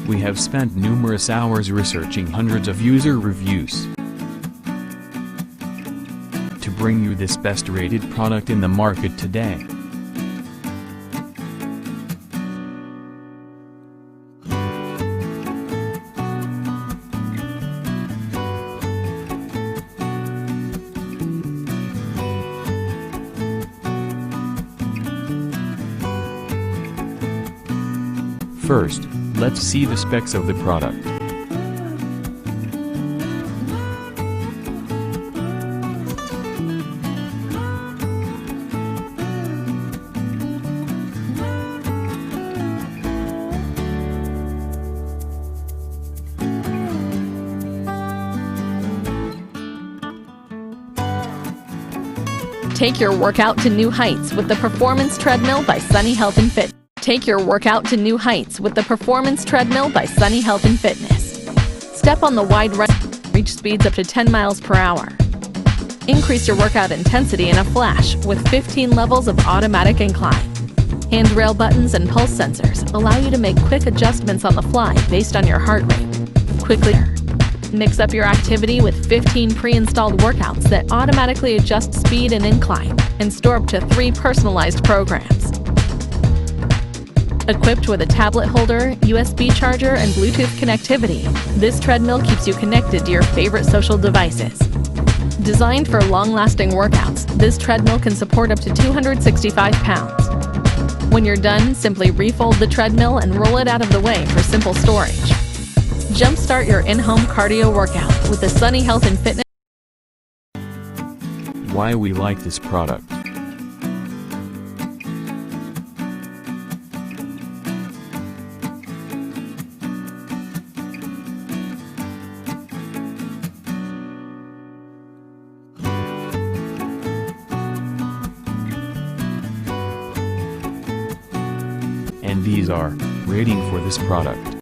We have spent numerous hours researching hundreds of user reviews to bring you this best-rated product in the market today. First, let's see the specs of the product. Take your workout to new heights with the Performance Treadmill by Sunny Health and Fitness. Take your workout to new heights with the Performance Treadmill by Sunny Health and Fitness. Step on the wide run, reach speeds up to 10 miles per hour. Increase your workout intensity in a flash with 15 levels of automatic incline. Handrail buttons and pulse sensors allow you to make quick adjustments on the fly based on your heart rate. Quickly mix up your activity with 15 pre-installed workouts that automatically adjust speed and incline and store up to 3 personalized programs. Equipped with a tablet holder, USB charger, and Bluetooth connectivity, this treadmill keeps you connected to your favorite social devices. Designed for long-lasting workouts, this treadmill can support up to 265 pounds. When you're done, simply refold the treadmill and roll it out of the way for simple storage. Jumpstart your in-home cardio workout with the Sunny Health and Fitness. Why we like this product. And these are rating for this product.